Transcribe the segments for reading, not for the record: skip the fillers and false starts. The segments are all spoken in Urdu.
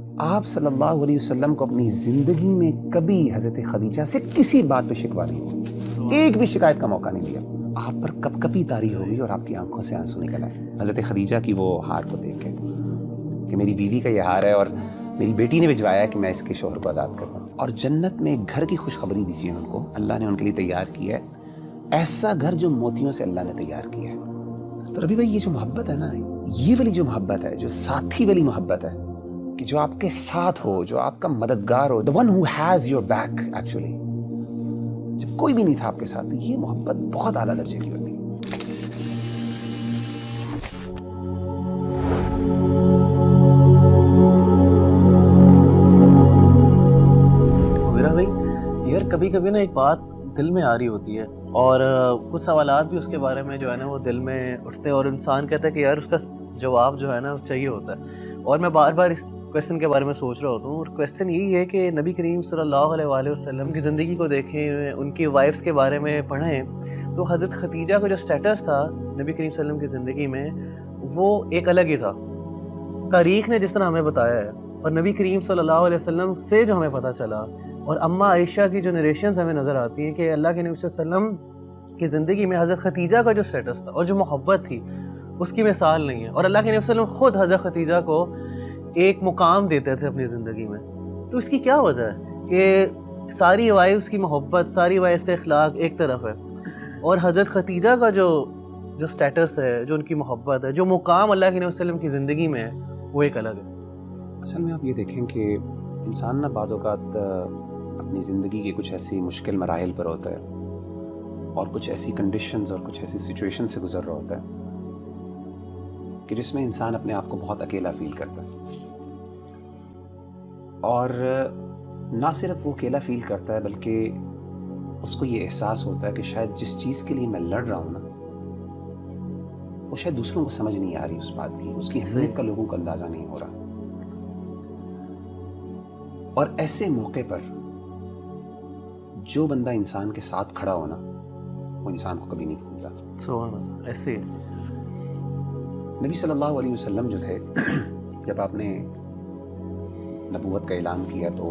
آپ صلی اللہ علیہ وسلم کو اپنی زندگی میں کبھی حضرت خدیجہ سے کسی بات پہ شکوہ نہیں ہوا، ایک بھی شکایت کا موقع نہیں دیا. آپ پر کپ کپی طاری ہو گئی اور آپ کی آنکھوں سے آنسو نکل آئے حضرت خدیجہ کی وہ ہار کو دیکھ کے کہ میری بیوی کا یہ ہار ہے اور میری بیٹی نے بھجوایا ہے کہ میں اس کے شوہر کو آزاد کر دوں. اور جنت میں ایک گھر کی خوشخبری دیجیے ان کو، اللہ نے ان کے لیے تیار کیا ہے ایسا گھر جو موتیوں سے اللہ نے تیار کیا ہے. تو ربی بھائی، یہ جو محبت ہے نا، یہ والی جو محبت ہے، جو ساتھی والی محبت ہے کہ جو آپ کے ساتھ ہو، جو آپ کا مددگار ہو، the one who has your back actually، جب کوئی بھی نہیں تھا آپ کے ساتھ، یہ محبت بہت اعلیٰ درجے کی ہوتی ہے. میرا بھائی یار کبھی کبھی نا ایک بات دل میں آ رہی ہوتی ہے اور کچھ سوالات بھی اس کے بارے میں جو ہے نا وہ دل میں اٹھتے ہیں اور انسان کہتا ہے کہ یار اس کا جواب جو ہے نا چاہیے ہوتا ہے. اور میں بار بار اس کویسچن کے بارے میں سوچ رہا ہوتا ہوں، اور کویسچن یہی ہے کہ نبی کریم صلی اللہ علیہ وآلہ وسلم کی زندگی کو دیکھیں، ان کی وائفس کے بارے میں پڑھیں تو حضرت خدیجہ کا جو سٹیٹس تھا نبی کریم صلی اللہ علیہ وسلم کی زندگی میں وہ ایک الگ ہی تھا. تاریخ نے جس طرح ہمیں بتایا ہے اور نبی کریم صلی اللہ علیہ وسلم سے جو ہمیں پتہ چلا اور اماں عائشہ کی جو نریشنز ہمیں نظر آتی ہیں کہ اللہ کے نبی صلی اللہ علیہ وسلم کی زندگی میں حضرت خدیجہ کا جو سٹیٹس تھا اور جو محبت تھی اس کی مثال نہیں ہے. اور اللہ کے نبی صلی اللہ علیہ وسلم خود حضرت خدیجہ کو ایک مقام دیتے تھے اپنی زندگی میں. تو اس کی کیا وجہ ہے کہ ساری وائفس کی محبت، ساری وائفس کا اخلاق ایک طرف ہے اور حضرت خدیجہ کا جو سٹیٹس ہے، جو ان کی محبت ہے، جو مقام اللہ کے نبی صلی اللہ علیہ وسلم کی زندگی میں ہے، وہ ایک الگ ہے. اصل میں آپ یہ دیکھیں کہ انسان نہ بعض اوقات اپنی زندگی کے کچھ ایسی مشکل مراحل پر ہوتا ہے اور کچھ ایسی کنڈیشنز اور کچھ ایسی سچویشن سے گزر رہا ہوتا ہے کہ جس میں انسان اپنے آپ کو بہت اکیلا فیل کرتا ہے. اور نہ صرف وہ اکیلا فیل کرتا ہے بلکہ اس کو یہ احساس ہوتا ہے کہ شاید جس چیز کے لیے میں لڑ رہا ہوں نا، وہ شاید دوسروں کو سمجھ نہیں آ رہی اس بات کی، اس کی اہمیت کا لوگوں کو اندازہ نہیں ہو رہا. اور ایسے موقع پر جو بندہ انسان کے ساتھ کھڑا ہونا، وہ انسان کو کبھی نہیں بھولتا. سبحان اللہ. ایسے ہی نبی صلی اللہ علیہ وسلم جو تھے، جب آپ نے نبوت کا اعلان کیا تو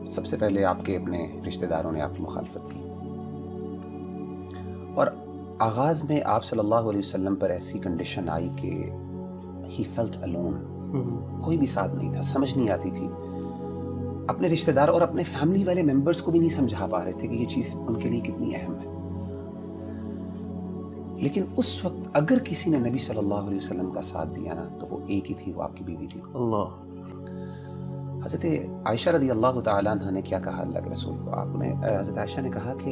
سب سے پہلے آپ کے اپنے رشتہ داروں نے آپ کی مخالفت کی، اور آغاز میں آپ صلی اللہ علیہ وسلم پر ایسی کنڈیشن آئی کہ ہی فیلٹ الون، کوئی بھی ساتھ نہیں تھا، سمجھ نہیں آتی تھی. اپنے رشتہ دار اور اپنے فیملی والے ممبرز کو بھی نہیں سمجھا پا رہے تھے کہ یہ چیز ان کے لیے کتنی اہم ہے. لیکن اس وقت اگر کسی نے نبی صلی اللہ علیہ وسلم کا ساتھ دیا نا تو وہ ایک ہی تھی، وہ آپ کی بیوی تھی. اللہ. حضرت عائشہ رضی اللہ تعالیٰ عنہ نے کیا کہا اللہ کے رسول کو؟ آپ نے حضرت عائشہ نے کہا کہ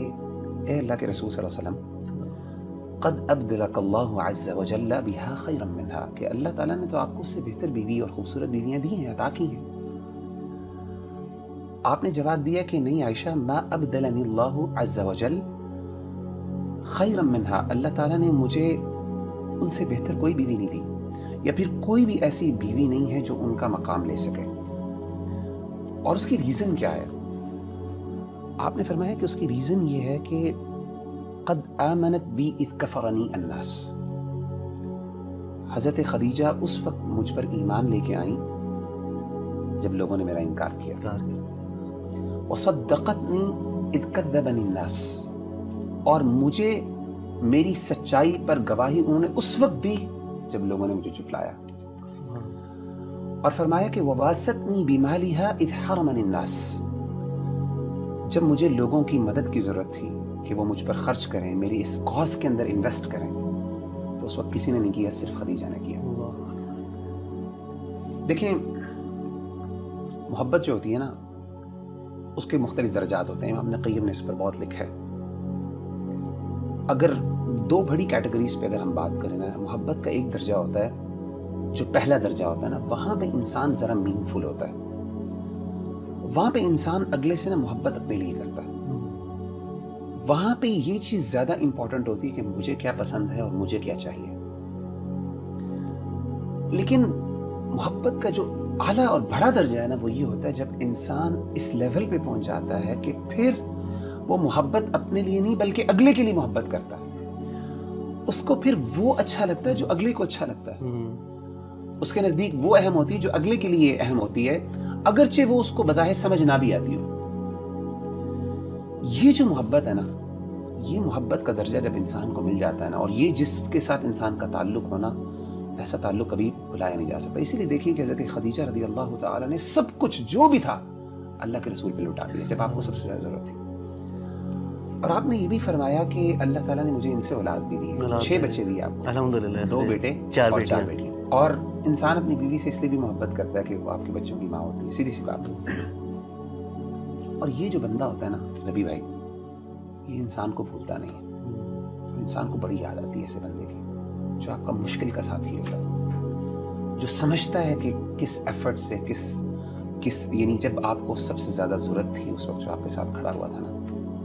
اے اللہ کے رسول صلی اللہ علیہ وسلم، قد ابدلک اللہ عز وجل بہا خیرا منہا، کہ اللہ تعالیٰ نے تو آپ کو اس سے بہتر بیوی اور خوبصورت بیویاں دی ہیں، عطا کی ہیں. آپ نے جواب دیا کہ نہیں عائشہ، ما ابدلنی اللہ عز وجل خیرا منہا، اللہ تعالیٰ نے مجھے ان سے بہتر کوئی بیوی نہیں دی، یا پھر کوئی بھی ایسی بیوی نہیں ہے جو ان کا مقام لے سکے. اور اس کی ریزن کیا ہے؟ آپ نے فرمایا کہ اس کی ریزن یہ ہے کہ قد آمنت بی اذ کفرنی الناس، حضرت خدیجہ اس وقت مجھ پر ایمان لے کے آئیں جب لوگوں نے میرا انکار کیا. وصدقتنی اذ کذبنی الناس، اور مجھے میری سچائی پر گواہی انہوں نے اس وقت دی جب لوگوں نے مجھے جھٹلایا. اور فرمایا کہ وَوَاسَتْنِي بِمَالِهَا اِذْ حَرَمَنِ النَّاسِ، جب مجھے لوگوں کی مدد کی ضرورت تھی کہ وہ مجھ پر خرچ کریں، میری اس کاز کے اندر انویسٹ کریں، تو اس وقت کسی نے نہیں کیا، صرف خدیجہ نے کیا. دیکھیں، محبت جو ہوتی ہے نا، اس کے مختلف درجات ہوتے ہیں. امام ابن قیم نے اس پر بہت لکھا ہے. اگر دو بڑی کیٹیگریز پہ اگر ہم بات کریں نا، محبت کا ایک درجہ ہوتا ہے جو پہلا درجہ ہوتا ہے نا، وہاں پہ انسان ذرا میننگ فل ہوتا ہے، وہاں پہ انسان اگلے سے نا محبت اپنے لیے کرتا ہے. وہاں پہ یہ چیز زیادہ امپورٹنٹ ہوتی ہے کہ مجھے کیا پسند ہے اور مجھے کیا چاہیے. لیکن محبت کا جو اعلیٰ اور بڑا درجہ ہے نا، وہ یہ ہوتا ہے جب انسان اس لیول پہ پہنچ جاتا ہے کہ پھر وہ محبت اپنے لیے نہیں بلکہ اگلے کے لیے محبت کرتا ہے. اس کو پھر وہ اچھا لگتا ہے جو اگلے کو اچھا لگتا ہے. اس کے نزدیک وہ اہم ہوتی ہے جو اگلے کے لیے اہم ہوتی ہے، اگرچہ وہ اس کو بظاہر سمجھ نہ بھی آتی ہو۔ یہ جو محبت ہے نا، یہ محبت کا درجہ جب انسان کو مل جاتا ہے نا، اور یہ جس کے ساتھ انسان کا تعلق ہونا، ایسا تعلق کبھی بھلایا نہیں جا سکتا۔ اسی لیے دیکھیں کہ حضرت خدیجہ رضی اللہ تعالیٰ نے سب کچھ جو بھی تھا اللہ کے رسول پہ لٹا دیا جب آپ کو سب سے زیادہ ضرورت تھی۔ اور آپ نے یہ بھی فرمایا کہ اللہ تعالیٰ نے مجھے ان سے اولاد بھی دی ہے، 6 بچے دیے آپ کو، الحمدللہ، 2 بیٹے اور 4 بیٹیاں۔ اور انسان اپنی بیوی سے اس لیے بھی محبت کرتا ہے کہ وہ آپ کے بچوں کی ماں ہوتی ہے، سیدھی سی بات ہے۔ اور یہ جو بندہ ہوتا ہے نا نبی بھائی، یہ انسان کو بھولتا نہیں ہے، انسان کو بڑی یاد آتی ہے ایسے بندے کی، جو آپ کا مشکل کا ساتھی ہوتا ہے، جو سمجھتا ہے کہ کس ایفرٹ سے کس یعنی جب آپ کو سب سے زیادہ ضرورت تھی اس وقت جو آپ کے ساتھ کھڑا ہوا تھا نا،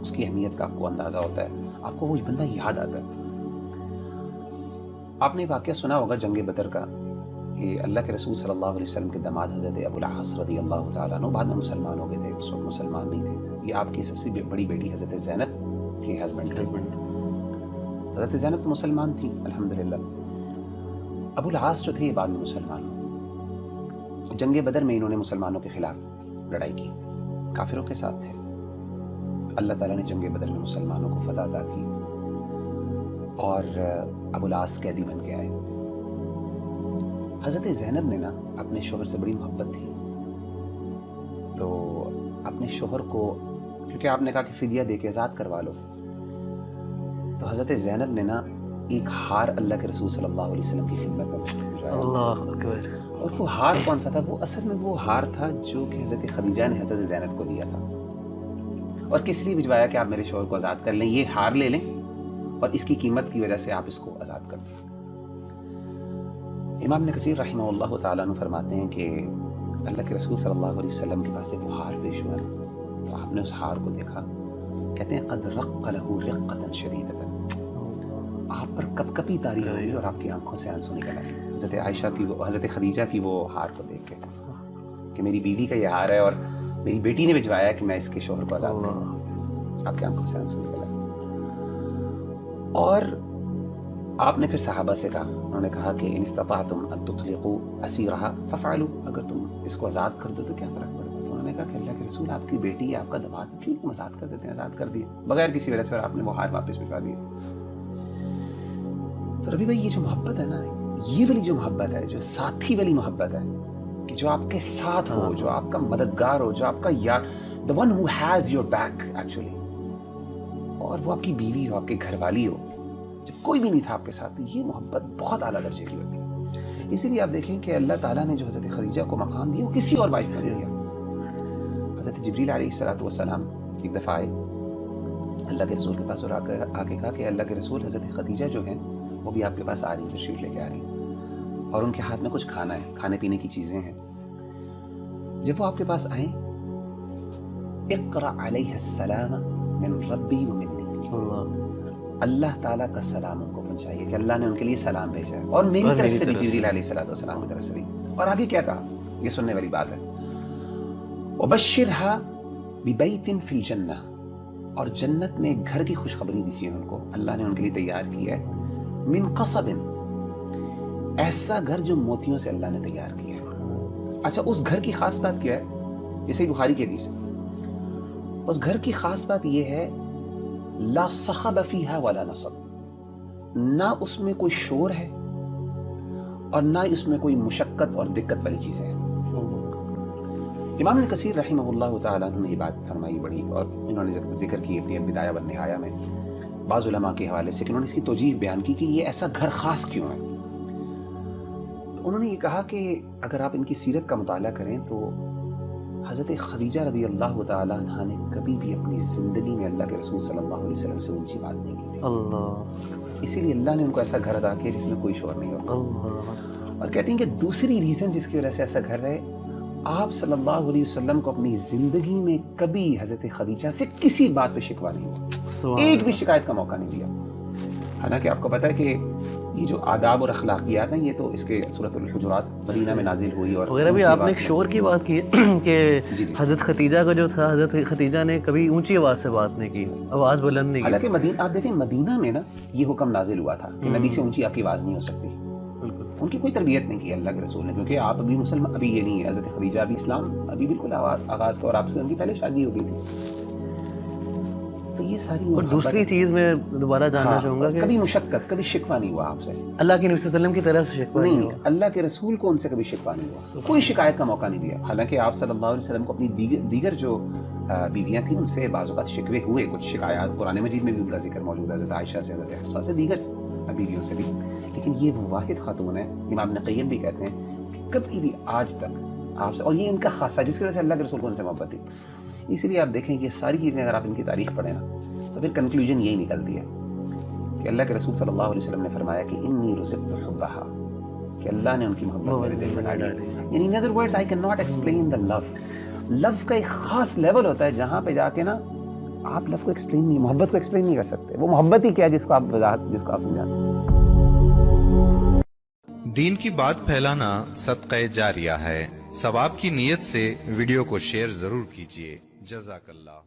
اس کی اہمیت کا آپ کو اندازہ ہوتا ہے، آپ کو وہ بندہ یاد آتا ہے۔ آپ نے واقعہ سنا ہوگا جنگ بدر کا، کہ اللہ کے رسول صلی اللہ علیہ وسلم کے داماد حضرت ابو العاص رضی اللہ تعالیٰ عنہ بعد میں مسلمان ہو گئے تھے، اس وقت مسلمان نہیں تھے۔ یہ آپ کی سب سے بڑی بیٹی حضرت زینب کے ہسبینڈ، حضرت زینب تو مسلمان تھی الحمدللہ، ابو العاص جو تھے یہ بعد میں مسلمان ہوئے۔ جنگ بدر میں انہوں نے مسلمانوں کے خلاف لڑائی کی، کافروں کے ساتھ تھے۔ اللہ تعالیٰ نے جنگ بدر میں مسلمانوں کو فتح عطا کی، اور ابو العاص قیدی بن کے آئے۔ حضرت زینب نے نا اپنے شوہر سے بڑی محبت تھی، تو اپنے شوہر کو، کیونکہ آپ نے کہا کہ فدیہ دے کے آزاد کروا لو، تو حضرت زینب نے نا ایک ہار اللہ کے رسول صلی اللہ علیہ وسلم کی خدمت میں بھیجوایا۔ اللہ اکبر۔ اور وہ ہار کون سا تھا؟ وہ اصل میں وہ ہار تھا جو کہ حضرت خدیجہ نے حضرت زینب کو دیا تھا، اور کس لیے بھجوایا کہ آپ میرے شوہر کو آزاد کر لیں، یہ ہار لے لیں اور اس کی قیمت کی وجہ سے آپ اس کو آزاد کر دیں۔ امام ابن کثیر رحمہ اللہ تعالیٰ عنہ فرماتے ہیں کہ اللہ کے رسول صلی اللہ علیہ وسلم کے پاس وہ ہار پیش ہوا، تو آپ نے اس ہار کو دیکھا، کہتے ہیں قد رق لہ رقۃ شدیدۃ، آپ پر کپ کپی طاری ہوئی اور آپ کی آنکھوں سے آنسو نکل آئے حضرت عائشہ کی، حضرت خدیجہ کی وہ ہار کو دیکھ کے، کہ میری بیوی کا یہ ہار ہے اور میری بیٹی نے بھجوایا کہ میں اس کے شوہر کو آزاد کروں۔ آپ کی آنکھوں سے آنسو نکل آئے۔ اور آپ نے پھر صحابہ سے کہا، انہوں نے کہا کہ ان استطعتم ان تطلقوا اسیرها فافعلوا، اگر تم اس کو آزاد کر دو تو کیا فرق پڑے گا؟ تو انہوں نے کہا کہ اللہ کے رسول، آپ کی بیٹی ہے، آپ کا داماد ہے، کیوں تم آزاد کر دیتے ہیں؟ آزاد کر دیے بغیر کسی وجہ سے، اور آپ نے وہ ہار واپس بھجوا دیے۔ تو ربی بھائی، یہ جو محبت ہے نا، یہ والی جو محبت ہے، جو ساتھی والی محبت ہے، کہ جو آپ کے ساتھ ہو، جو آپ کا مددگار ہو، جو آپ کا یار، the one who has your back actually، اور وہ آپ کی بیوی ہو، آپ کے گھر والی ہو، جب کوئی بھی نہیں تھا آپ کے ساتھ، یہ محبت بہت اعلیٰ درجے کی ہوتی ہے۔ اسی لیے آپ دیکھیں کہ اللہ تعالیٰ نے جو حضرت خدیجہ کو مقام دیا وہ کسی اور وائف کو نہیں دیا۔ حضرت جبریل علیہ السلام ایک دفعہ آئے اللہ کے رسول کے پاس اور آ کے کہا کہ اللہ کے رسول، حضرت خدیجہ جو ہیں وہ بھی آپ کے پاس آ رہی ہیں، تشریف لے کے آ رہی ہیں، اور ان کے ہاتھ میں کچھ کھانا ہے، کھانے پینے کی چیزیں ہیں۔ جب وہ آپ کے پاس آئیں، اقرأ علیہ السلام من ربی و منی، اللہ تعالیٰ کا سلام ان کو پہنچائیے کہ اللہ نے ان کے لیے سلام بھیجا ہے، اور میری طرف سے بھی، جبریل علیہ السلام کی طرف سے بھی۔ اور آگے کیا کہا، یہ سننے والی بات ہے، وبشرها ببیت فی الجنہ، اور جنت میں ایک گھر کی خوشخبری دیجیے ان کو، اللہ نے ان کے لیے تیار کیا ہے، من قصب، ایسا گھر جو موتیوں سے اللہ نے تیار کیا ہے۔ اچھا، اس گھر کی خاص بات کیا ہے؟ یہ صحیح بخاری کی حدیث ہے۔ اس گھر کی خاص بات یہ ہے، لا صخب فیہا ولا نصب، نہ اس میں کوئی شور ہے اور نہ اس میں کوئی مشقت اور دقت والی چیزیں ہیں۔ امام ابن کثیر رحمہ اللہ تعالیٰ عنہ نے یہ بات فرمائی بڑی، اور انہوں نے ذکر کی اپنی بدایہ والنہایہ میں بعض علماء کے حوالے سے، کہ انہوں نے اس کی توجیہ بیان کی کہ یہ ایسا گھر خاص کیوں ہے۔ تو انہوں نے یہ کہا کہ اگر آپ ان کی سیرت کا مطالعہ کریں تو حضرت خدیجہ رضی اللہ تعالیٰ عنہ نے کبھی بھی اپنی زندگی میں اللہ کے رسول صلی اللہ علیہ وسلم سے اونچی بات نہیں کی تھی۔ اللہ، اسی لیے اللہ نے ان کو ایسا گھر عطا کیا جس میں کوئی شور نہیں ہوتا۔ اور کہتے ہیں کہ دوسری ریزن جس کی وجہ سے ایسا گھر ہے، آپ صلی اللہ علیہ وسلم کو اپنی زندگی میں کبھی حضرت خدیجہ سے کسی بات پہ شکوہ نہیں ہوا، ایک بھی شکایت کا موقع نہیں دیا۔ حالانکہ آپ کو پتہ ہے کہ یہ جو آداب اور اخلاقیات ہیں، یہ تو اس کے سورۃ الحجرات مدینہ میں نازل ہوئی، اور وغیرہ بھی آپ نے ایک شور کی بات کی کہ حضرت خدیجہ کا جو تھا، حضرت خدیجہ نے کبھی اونچی آواز سے بات نہیں کی، آواز بلند نہیں کی۔ حالانکہ آپ دیکھیں مدینہ میں نا یہ حکم نازل ہوا تھا کہ نبی سے اونچی آپ کی آواز نہیں ہو سکتی، ان کی کوئی تربیت نہیں کی اللہ کے رسول نے, کیونکہ آپ ابھی مسلمان, ابھی یہ نہیں ہے, حضرت خدیجہ ابھی اسلام ابھی بالکل آغاز کا, اور آپ سے ان کی پہلے شادی ہو گئی تھی. تو یہ ساری اور دوسری چیز میں دوبارہ جاننا چاہوں گا کہ کبھی مشقت, کبھی شکوہ نہیں ہوا آپ سے, اللہ کے نبی صلی اللہ علیہ وسلم کی طرف سے شکوہ نہیں, اللہ کے رسول کو ان سے کبھی شکوہ نہیں ہوا, کوئی شکایت کا موقع نہیں دیا. حالانکہ آپ صلی اللہ علیہ وسلم کو اپنی دیگر جو بیویاں تھیں ان سے بعض اوقات شکوے ہوئے, کچھ شکایات قرآن مجید میں بھی ان کا ذکر موجود ہے, حضرت عائشہ سے, حضرت حفصہ سے, دیگر بیویوں سے بھی. لیکن یہ وہ واحد خاتون ہے, امام ابن قیم بھی کہتے ہیں کہ کبھی بھی آج تک آپ سے, اور یہ ان کا خاصہ جس کی وجہ سے اللہ کے رسول کو ان سے محبت تھی. اسی لیے آپ دیکھیں یہ ساری چیزیں اگر آپ ان کی تاریخ پڑھیں نا تو پھر کنکلوژن یہی نکلتی ہے کہ اللہ کے رسول صلی اللہ علیہ وسلم نے فرمایا کہ انی رزقت حبھا, کہ اللہ نے ان کی محبت میرے دل میں ڈالی. یعنی in other words I can not explain the love. Love کا ایک خاص لیول ہوتا ہے جہاں پہ جا کے نا آپ لو کو ایکسپلین نہیں, محبت کو ایکسپلین نہیں کر سکتے. وہ محبت ہی کیا ہے جس کو آپ سمجھاتے. دین کی بات پھیلانا صدقہ جاریہ ہے. ثواب کی نیت سے ویڈیو کو شیئر ضرور کیجیے. جزاک اللہ.